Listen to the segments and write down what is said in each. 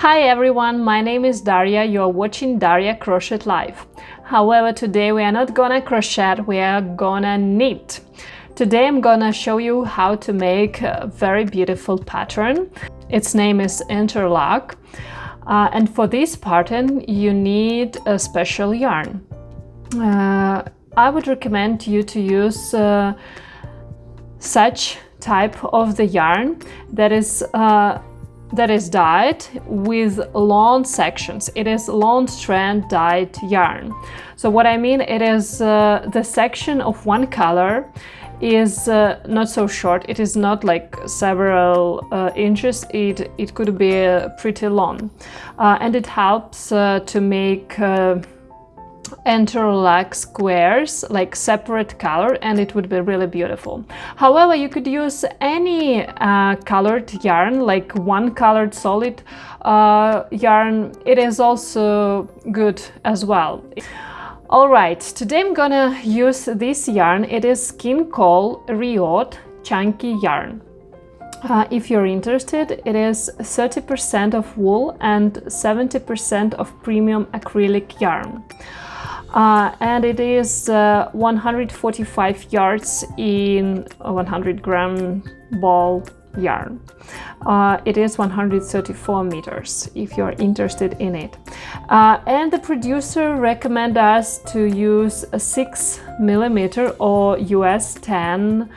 Hi everyone, my name is Daria, you are watching DaryaCrochetLife. However, today we are not gonna crochet, we are gonna knit. Today I'm gonna show you how to make a very beautiful pattern. Its name is ENTERLAC. And for this pattern you need a special yarn. I would recommend you to use such type of the yarn that is dyed with long sections. It is long strand dyed yarn. So what I mean, it is the section of one color is not so short. It is not like several inches. It could be pretty long, and it helps to make ENTERLAC squares, like separate color, and it would be really beautiful. However, you could use any colored yarn, like one colored solid yarn. It is also good as well. Alright, today I'm gonna use this yarn. It is Skin Cowl Riot Chunky Yarn. If you're interested, it is 30% of wool and 70% of premium acrylic yarn. And it is 145 yards in 100 gram ball yarn. It is 134 meters if you're interested in it. And the producer recommends us to use a 6mm or US 10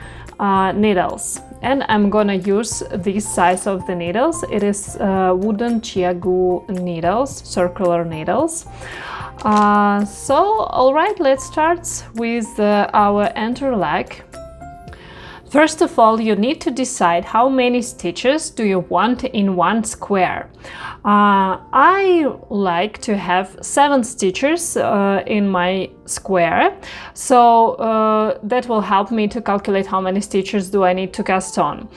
needles. And I'm gonna use this size of the needles. It is wooden chiagu needles, circular needles. Alright, let's start with our ENTERLAC. First of all, you need to decide how many stitches do you want in one square. I like to have 7 stitches in my square, so that will help me to calculate how many stitches do I need to cast on.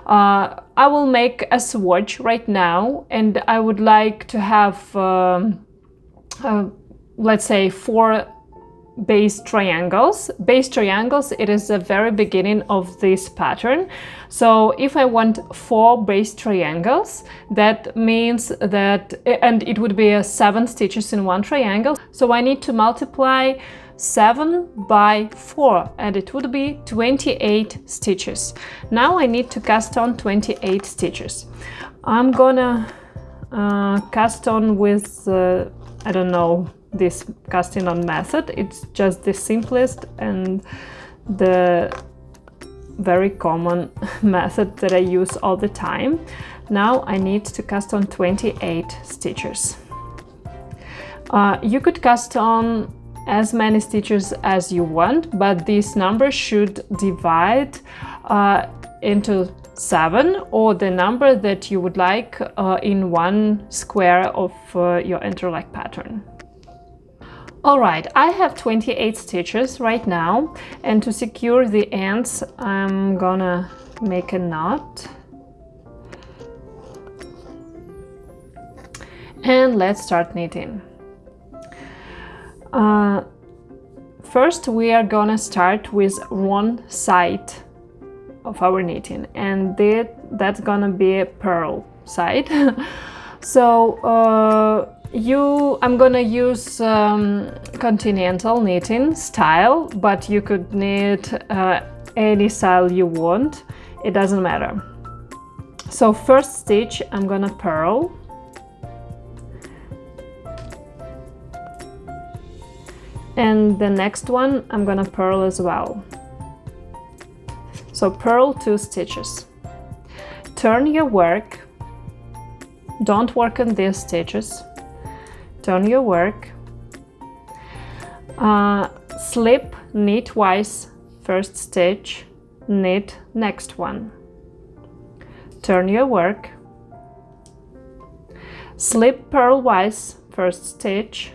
I will make a swatch right now, and I would like to have let's say 4 base triangles. Base triangles, it is the very beginning of this pattern. So if I want 4 base triangles, that means that, and it would be 7 stitches in one triangle. So I need to multiply 7 by 4, and it would be 28 stitches. Now I need to cast on 28 stitches. I'm gonna cast on with, I don't know, this casting on method. It's just the simplest and the very common method that I use all the time. Now I need to cast on 28 stitches. You could cast on as many stitches as you want, but this number should divide into 7, or the number that you would like in one square of your ENTERLAC pattern. Alright, I have 28 stitches right now, and to secure the ends I'm gonna make a knot. And let's start knitting. First we are gonna start with one side of our knitting, and that's gonna be a purl side. So I'm gonna use continental knitting style, but you could knit any style you want, it doesn't matter. So first stitch I'm gonna purl, and the next one I'm gonna purl as well. So purl 2 stitches. Turn your work, don't work on these stitches. Turn your work, slip, knit twice, first stitch, knit next one. Turn your work, slip purlwise, first stitch,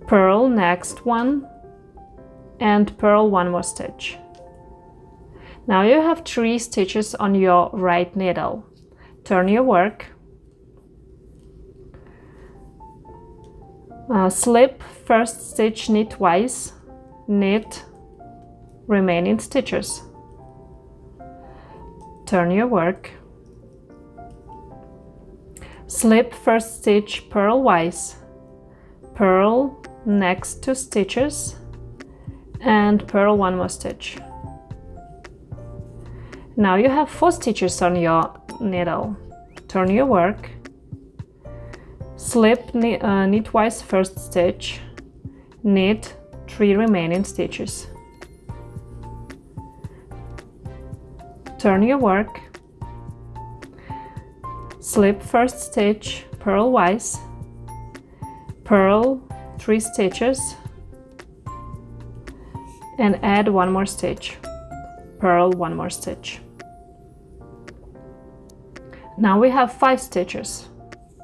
purl next one, and purl one more stitch. Now you have 3 stitches on your right needle. Turn your work, slip first stitch, knit twice, knit remaining stitches. Turn your work, Slip first stitch purlwise, purl next 2 stitches and purl 1 more stitch. Now you have 4 stitches on your needle. Turn your work, slip knitwise first stitch, knit 3 remaining stitches. Turn your work, slip first stitch purlwise, purl 3 stitches and add 1 more stitch, purl 1 more stitch. Now we have 5 stitches.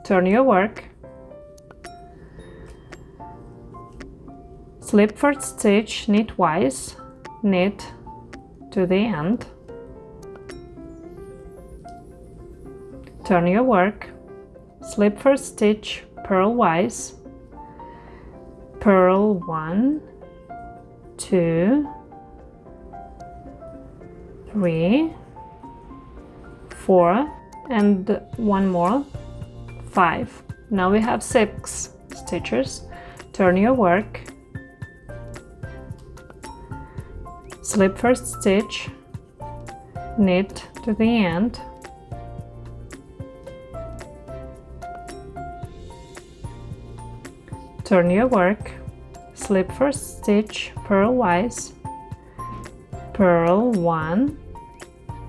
Turn your work, slip first stitch knitwise, knit to the end, turn your work, slip first stitch purlwise, purl 1, 2, 3, 4 and 1 more, 5. Now we have 6 stitches. Turn your work, slip first stitch, knit to the end, turn your work, slip first stitch purlwise, purl 1,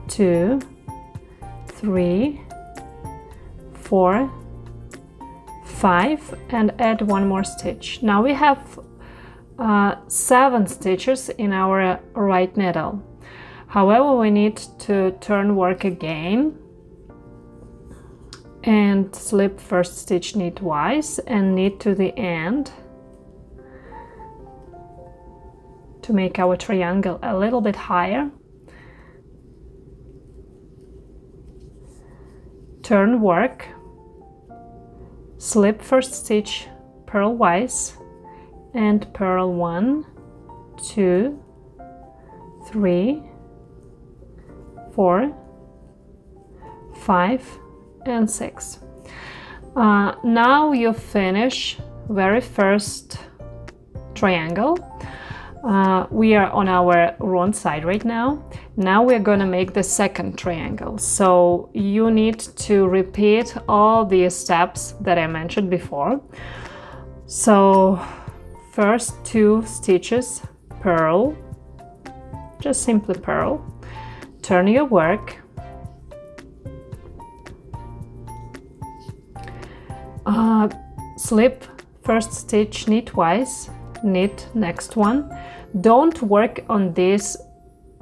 2, 3, 4, 5 and add 1 more stitch. Now we have 7 stitches in our right needle. However, we need to turn work again and slip first stitch knitwise and knit to the end to make our triangle a little bit higher. Turn work, slip first stitch purlwise and purl 1, 2, 3, 4, 5 and 6. Now you finish very first triangle. We are on our wrong side right now. Now we're gonna make the second triangle. So you need to repeat all the steps that I mentioned before. So first 2 stitches, purl, just simply purl, turn your work, slip first stitch knitwise, knit next one. Don't work on these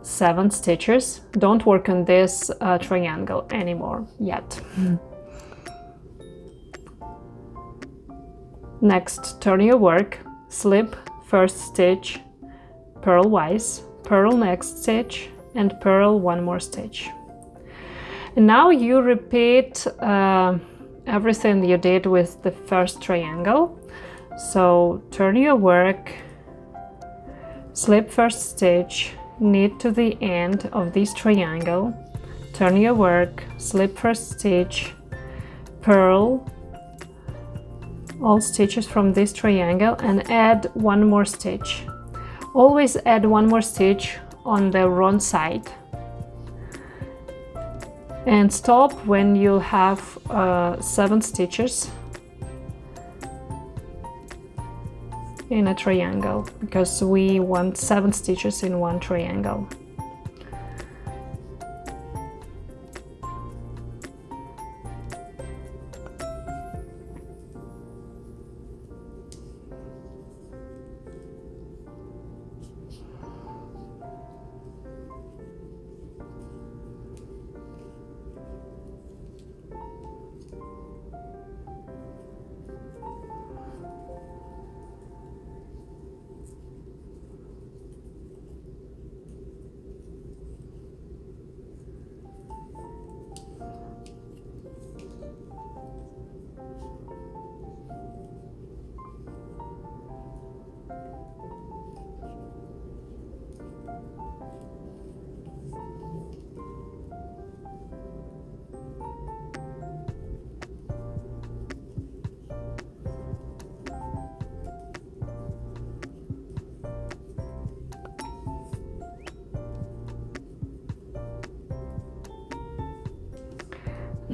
7 stitches, don't work on this triangle anymore yet. Next, turn your work, slip first stitch purlwise, purl next stitch and purl 1 more stitch. And now you repeat everything you did with the first triangle. So turn your work, slip first stitch, knit to the end of this triangle, turn your work, slip first stitch, purl all stitches from this triangle and add 1 more stitch. Always add 1 more stitch on the wrong side and stop when you have 7 stitches in a triangle, because we want 7 stitches in one triangle.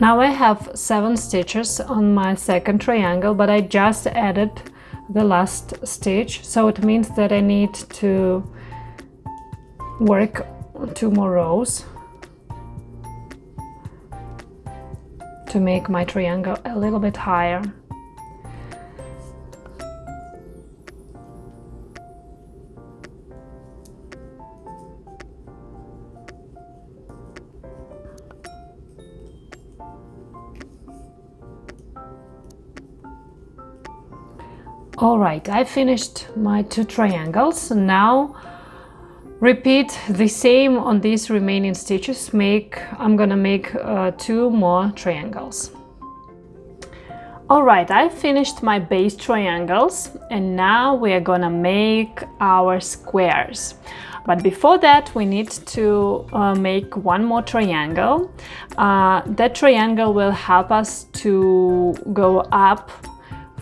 Now I have 7 stitches on my second triangle, but I just added the last stitch, so it means that I need to work 2 more rows to make my triangle a little bit higher. Alright, I finished my 2 triangles. Now repeat the same on these remaining stitches. I'm gonna make 2 more triangles. Alright, I finished my base triangles and now we are gonna make our squares. But before that we need to make 1 more triangle. That triangle will help us to go up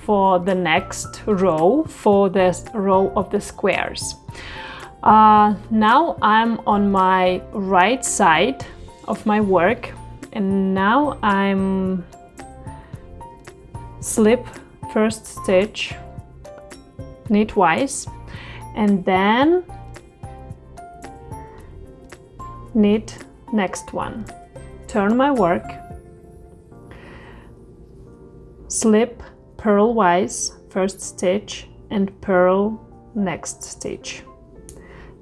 for the next row, for this row of the squares. Now I'm on my right side of my work, and now I'm slip first stitch knitwise, and then knit next one. Turn my work, slip purlwise first stitch and purl next stitch.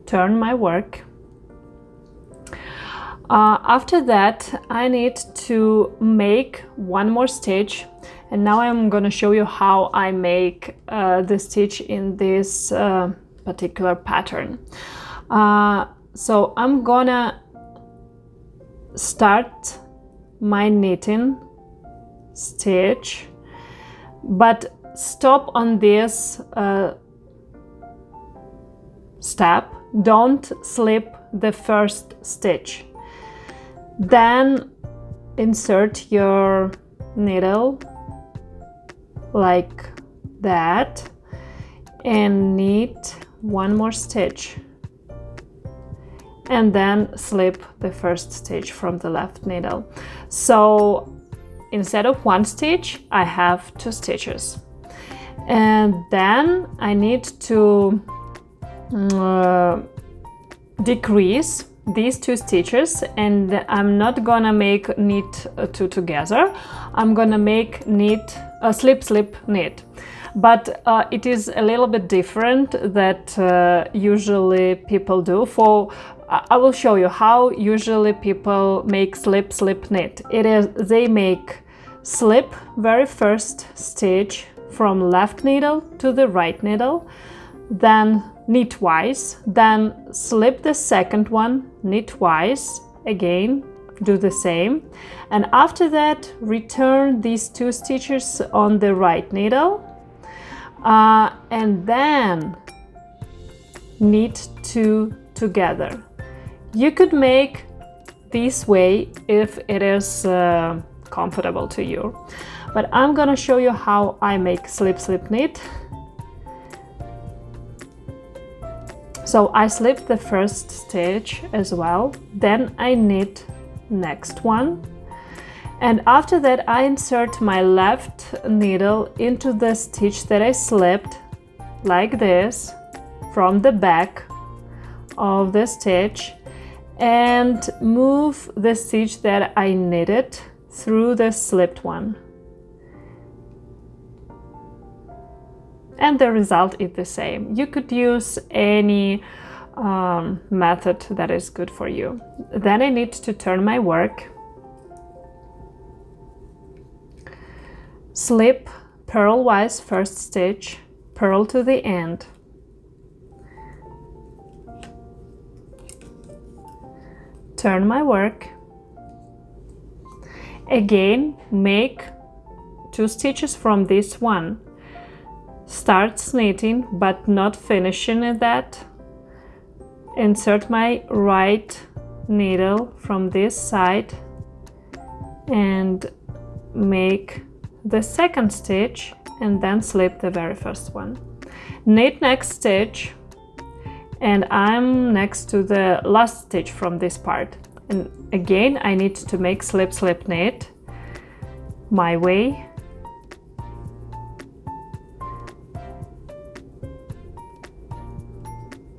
Turn my work. After that I need to make 1 more stitch, and now I'm gonna show you how I make the stitch in this particular pattern. So I'm gonna start my knitting stitch, but stop on this step. Don't slip the first stitch. Then insert your needle like that and knit 1 more stitch, and then slip the first stitch from the left needle. So instead of 1 stitch, I have 2 stitches. And then I need to decrease these 2 stitches, and I'm not gonna make knit 2 together. I'm gonna make knit slip slip knit, but it is a little bit different that usually people do. I will show you how usually people make slip slip knit. They make slip very first stitch from left needle to the right needle, then knit twice, then slip the second one, knit twice, again do the same, and after that return these 2 stitches on the right needle, and then knit 2 together. You could make this way if it is comfortable to you, but I'm gonna show you how I make slip slip knit. So I slip the first stitch as well, then I knit next one, and after that I insert my left needle into the stitch that I slipped like this from the back of the stitch, and move the stitch that I knitted through the slipped one. And the result is the same. You could use any method that is good for you. Then I need to turn my work, slip purlwise first stitch, purl to the end, turn my work, again make 2 stitches from this one, start knitting but not finishing that, insert my right needle from this side and make the second stitch, and then slip the very first one, knit next stitch, and I'm next to the last stitch from this part, and again I need to make slip slip knit, my way.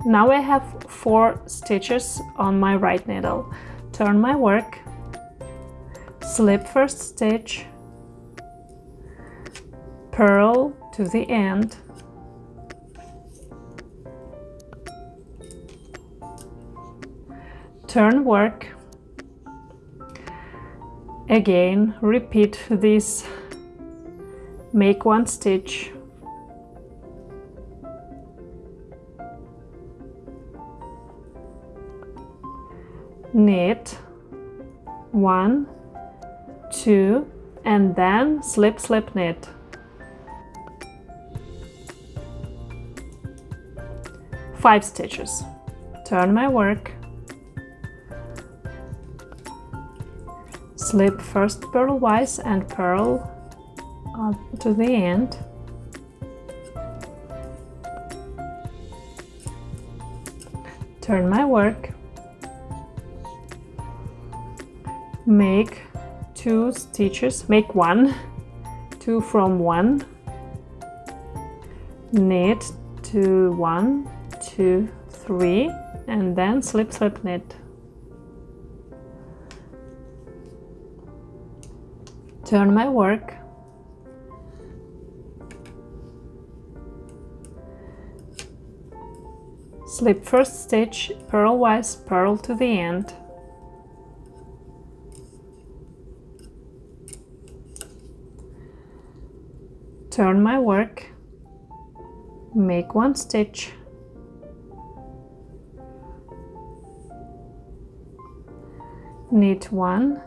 Now I have 4 stitches on my right needle. Turn my work, slip first stitch, purl to the end, turn work, again repeat this, make 1 stitch, knit 1, 2, and then slip, slip, knit. Five stitches. Turn my work, slip first purlwise and purl up to the end. Turn my work, make 2 stitches, make 1, 2 from 1, knit to 1, 2, 3, and then slip, slip, knit. Turn my work, slip first stitch, purlwise, purl to the end. Turn my work, make 1 stitch, knit 1,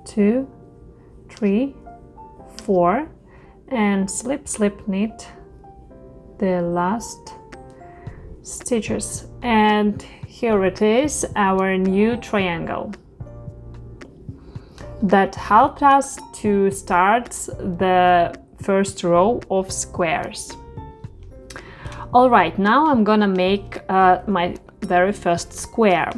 2, 3, 4, and slip, slip, knit the last stitches. And here it is, our new triangle that helped us to start the first row of squares. All right, now I'm gonna make my very first square.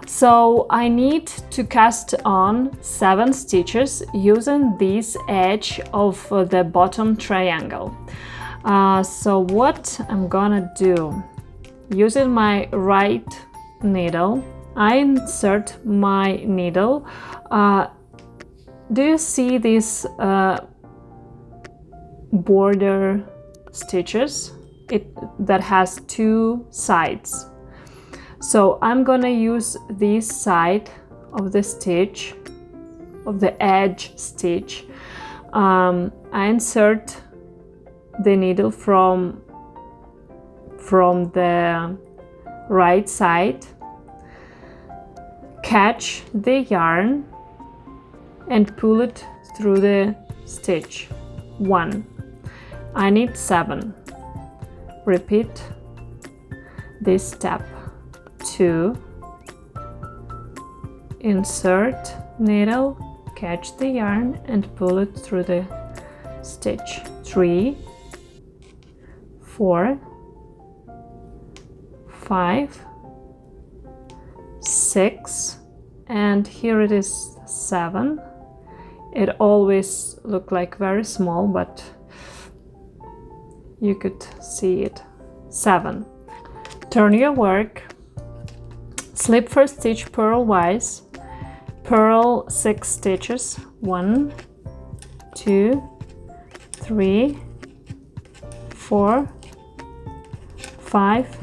So I need to cast on 7 stitches using this edge of the bottom triangle. So what I'm gonna do, using my right needle, I insert my needle. Do you see these border stitches that has 2 sides? So I'm gonna use this side of the stitch, of the edge stitch. I insert the needle from the right side, catch the yarn and pull it through the stitch. 1. I need 7. Repeat this step. 2. Insert needle, catch the yarn and pull it through the stitch. 3, 4, 5, 6, and here it is 7. It always looked like very small, but you could see it. 7. Turn your work, slip first stitch purlwise, purl 6 stitches. 1, 2, 3, 4, 5,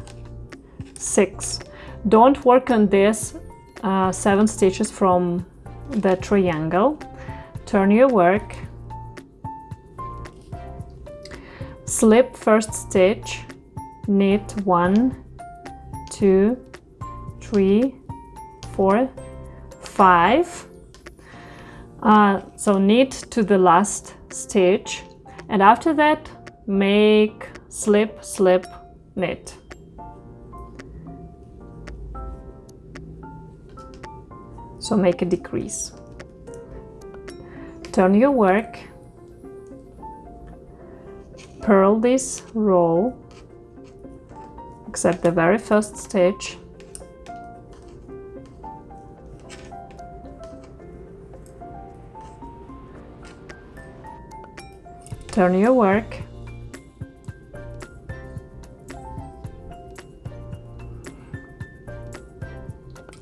6. Don't work on this 7 stitches from the triangle. Turn your work, slip first stitch, knit 1, 2, 3, 4, 5. So knit to the last stitch, and after that make slip, slip, knit. So make a decrease. Turn your work, purl this row except the very first stitch, turn your work,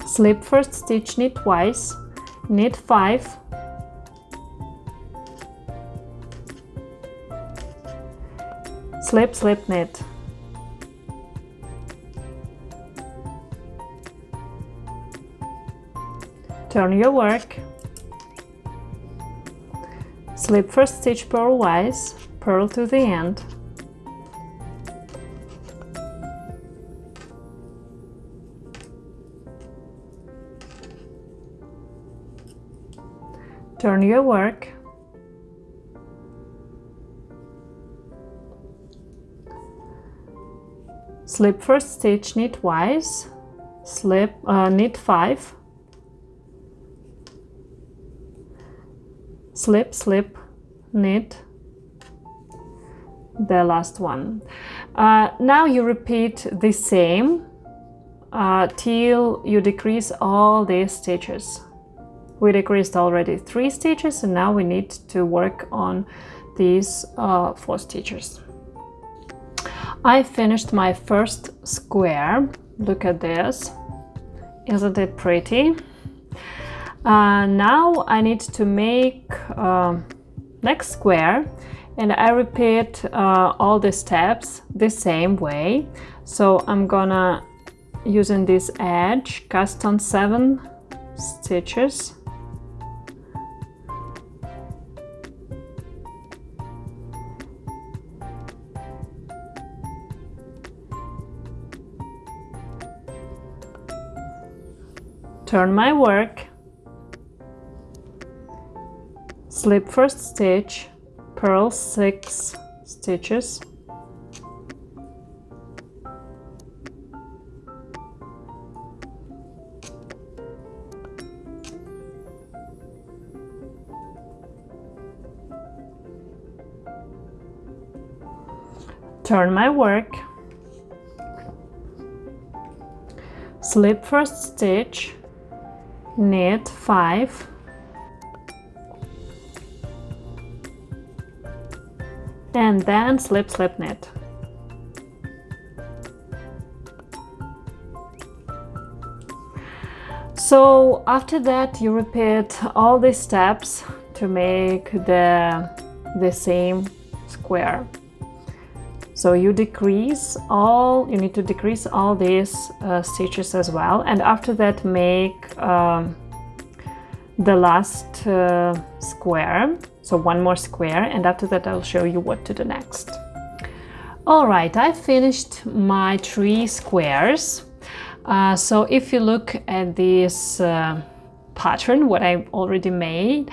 slip first stitch, knit twice, knit 5, slip, slip, knit, turn your work, slip first stitch purlwise, purl to the end, turn your work, slip first stitch, knit twice, slip, knit 5, slip, slip, knit the last one. Now you repeat the same till you decrease all these stitches. We decreased already 3 stitches and now we need to work on these 4 stitches. I finished my first square. Look at this. Isn't it pretty? Now I need to make next square, and I repeat all the steps the same way. So I'm gonna, using this edge, cast on 7 stitches. Turn my work, slip first stitch, purl 6 stitches, turn my work, slip first stitch, knit 5, and then slip, slip, knit. So after that you repeat all these steps to make the same square. So you decrease all, you need to decrease all these stitches as well, and after that make the last square, so one more square, and after that I'll show you what to do next. Alright, I finished my 3 squares. So if you look at this pattern, what I already made,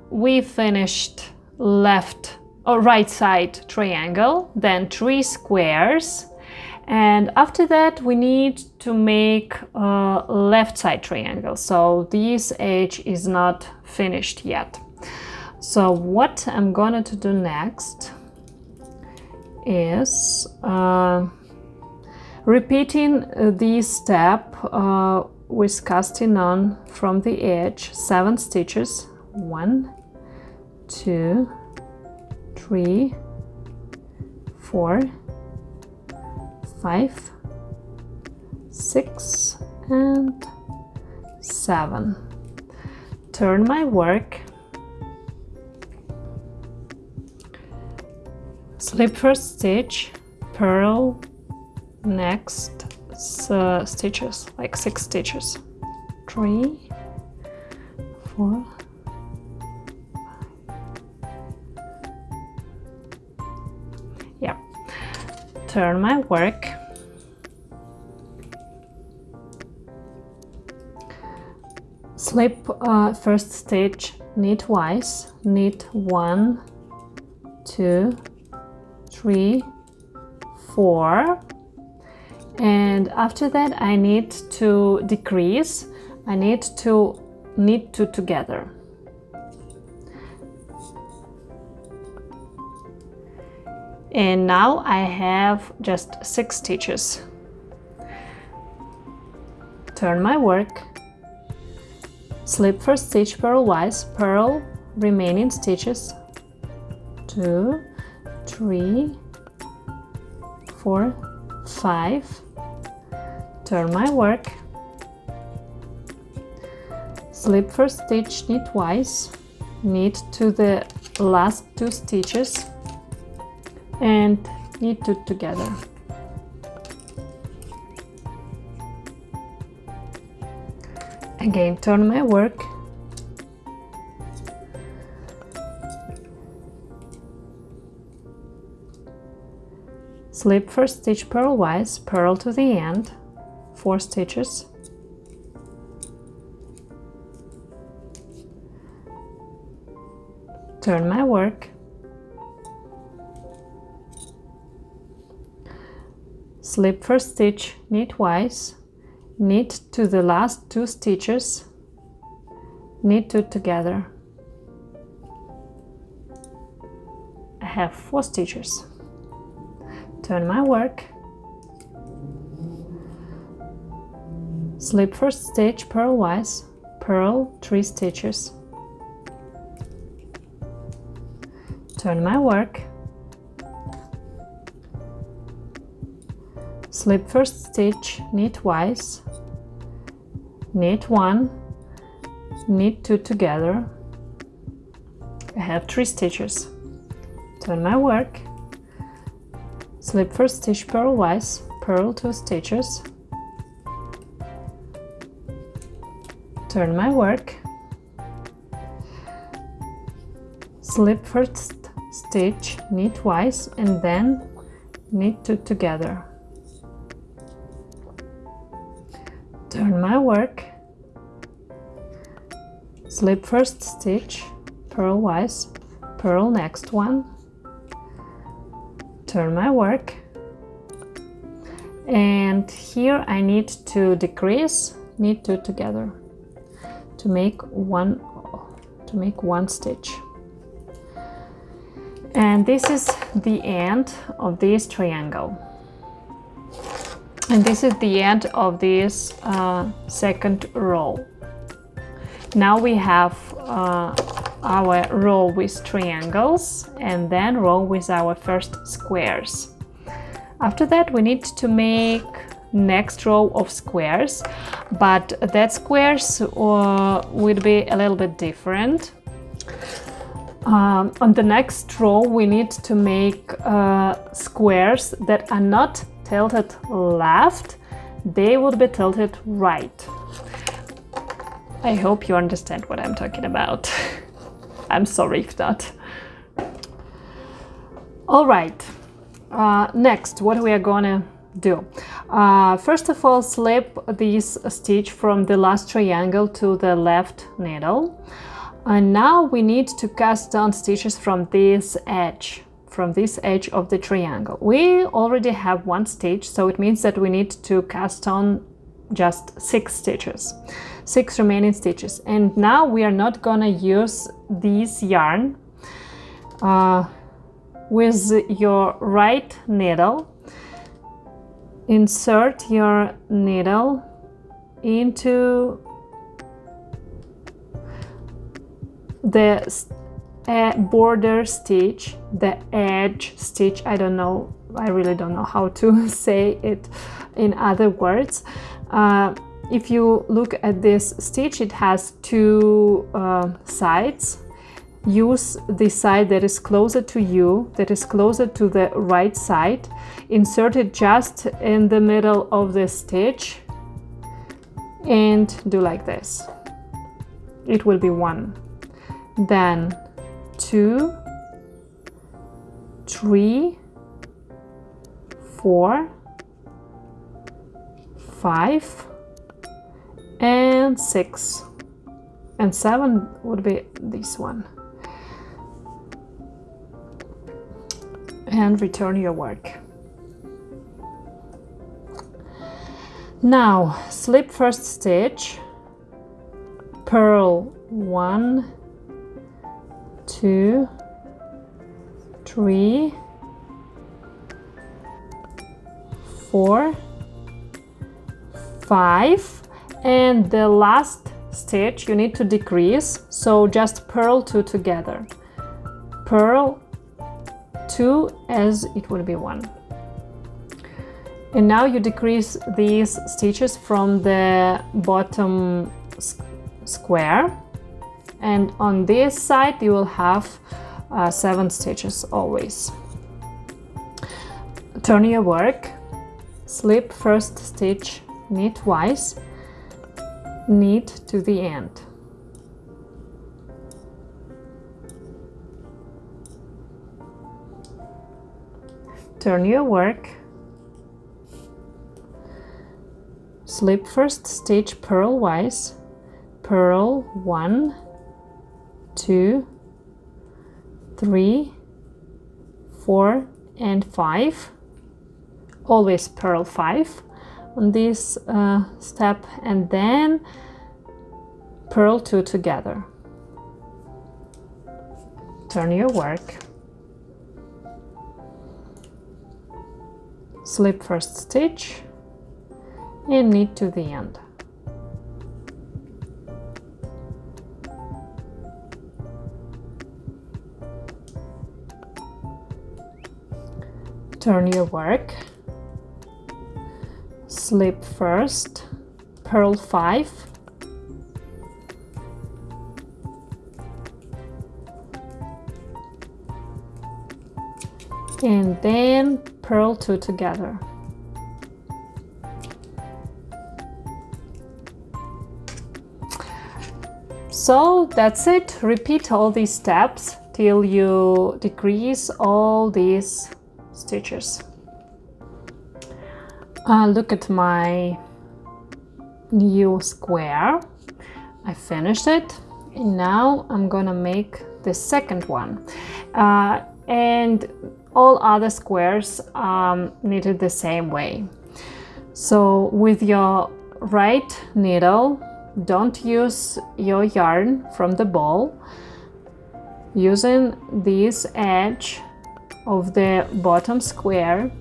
we finished left or right side triangle, then 3 squares, and after that we need to make a left side triangle. So this edge is not finished yet. So what I'm gonna to do next is repeating this step with casting on from the edge 7 stitches, 1, 2, 3, 4, 5, 6, and 7. Turn my work, slip first stitch, purl next stitches, like 6 stitches, 3, 4, yeah, turn my work, slip first stitch, knit twice, knit 1, 2, 3, 4, and after that I need to decrease, I need to knit 2 together. And now I have just 6 stitches. Turn my work, slip first stitch purlwise, purl remaining stitches, 2, 2, 3, 4, 5. Turn my work. Slip first stitch, knit twice, knit to the last 2 stitches and knit 2 together. Again, turn my work. Slip first stitch purlwise, purl to the end, 4 stitches. Turn my work. Slip first stitch, knit twice, knit to the last 2 stitches, knit 2 together. I have 4 stitches. Turn my work. Slip first stitch purlwise, purl 3 stitches. Turn my work. Slip first stitch, knit twice, knit 1, knit 2 together. I have 3 stitches. Turn my work. Slip first stitch purlwise, purl 2 stitches. Turn my work. Slip first stitch, knit twice, and then knit 2 together. Turn my work. Slip first stitch, purlwise, purl next one. Turn my work. And here I need to decrease, knit 2 together to make one stitch. And this is the end of this triangle. And this is the end of this second row. Now we have our row with triangles and then row with our first squares. After that we need to make next row of squares, but that squares will be a little bit different. On the next row we need to make squares that are not tilted left, they would be tilted right. I hope you understand what I'm talking about. I'm sorry if not. All right, next what we are gonna do. First of all, slip this stitch from the last triangle to the left needle. And now we need to cast on stitches from this edge of the triangle. We already have 1 stitch, so it means that we need to cast on just 6 stitches, 6 remaining stitches. And now we are not gonna use this yarn. With your right needle, insert your needle into the border stitch, the edge stitch. I really don't know how to say it in other words. If you look at this stitch, it has 2 sides. Use the side that is closer to you, that is closer to the right side. Insert it just in the middle of the stitch and do like this. It will be 1. Then 2, 3, 4, 5, and 6, and 7 would be this one. And return your work. Now slip first stitch, purl 1, 2, 3, 4, 5, and the last stitch you need to decrease, so just purl 2 together. Purl 2 as it would be 1. And now you decrease these stitches from the bottom square, and on this side you will have 7 stitches always. Turn your work, slip first stitch, knit twice, knit to the end. Turn your work, slip first stitch purlwise, purl 1, 2, 3, 4 and 5. Always purl 5 on this step, and then purl 2 together. Turn your work, slip first stitch and knit to the end. Turn your work, slip first, purl 5, and then purl 2 together. So that's it. Repeat all these steps till you decrease all these stitches. Look at my new square. I finished it, and now I'm gonna make the second one, and all other squares knitted the same way. So with your right needle, don't use your yarn from the ball. Using this edge of the bottom square,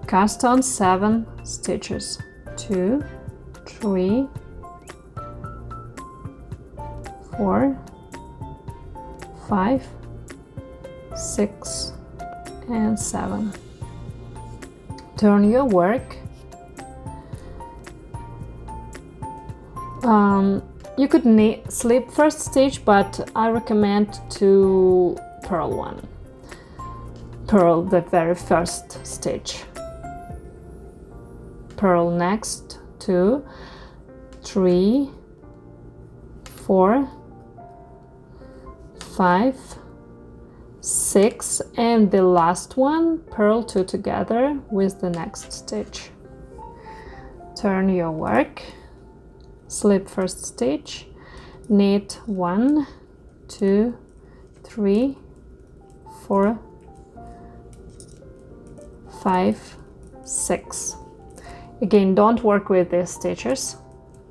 cast on 7 stitches, 2, 3, 4, 5, 6 and 7. Turn your work. You could slip first stitch, but I recommend to purl 1. Purl the very first stitch. Purl next 2, 3, 4, 5, 6, and the last one, purl 2 together with the next stitch. Turn your work, slip first stitch, knit 1, 2, 3, 4, 5, 6. Again, don't work with these stitches,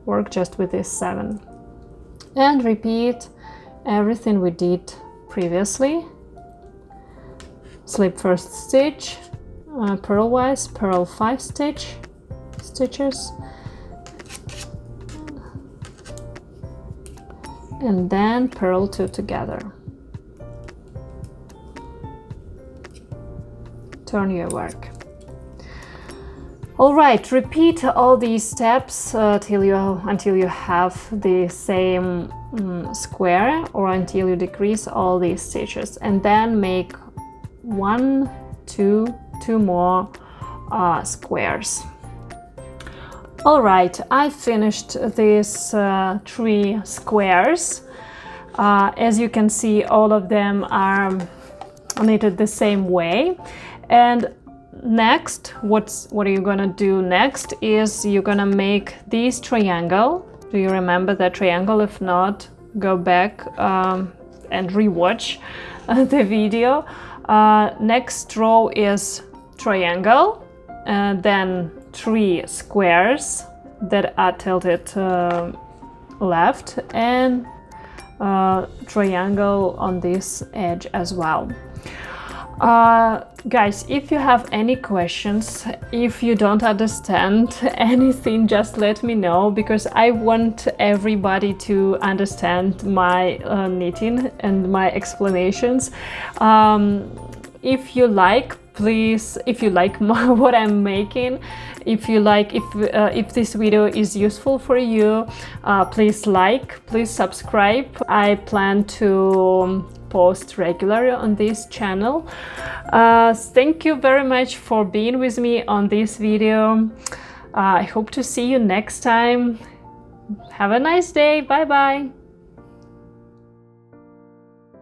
work just with these 7. And repeat everything we did previously. Slip first stitch, purlwise, purl 5 stitches, and then purl 2 together. Turn your work. All right, repeat all these steps until you have the same square, or until you decrease all these stitches, and then make 1, 2 more squares. All right, I finished these 3 squares. As you can see, all of them are knitted the same way. And next, what are you gonna do next is you're gonna make this triangle. Do you remember that triangle? If not, go back and rewatch the video. Next row is triangle, then 3 squares that are tilted left, and triangle on this edge as well. Guys, if you have any questions, if you don't understand anything, just let me know, because I want everybody to understand my knitting and my explanations. If you like, please, if you like what I'm making, if you like, if this video is useful for you, please like, please subscribe. I plan to post regularly on this channel. Thank you very much for being with me on this video. I hope to see you next time. Have a nice day. Bye bye.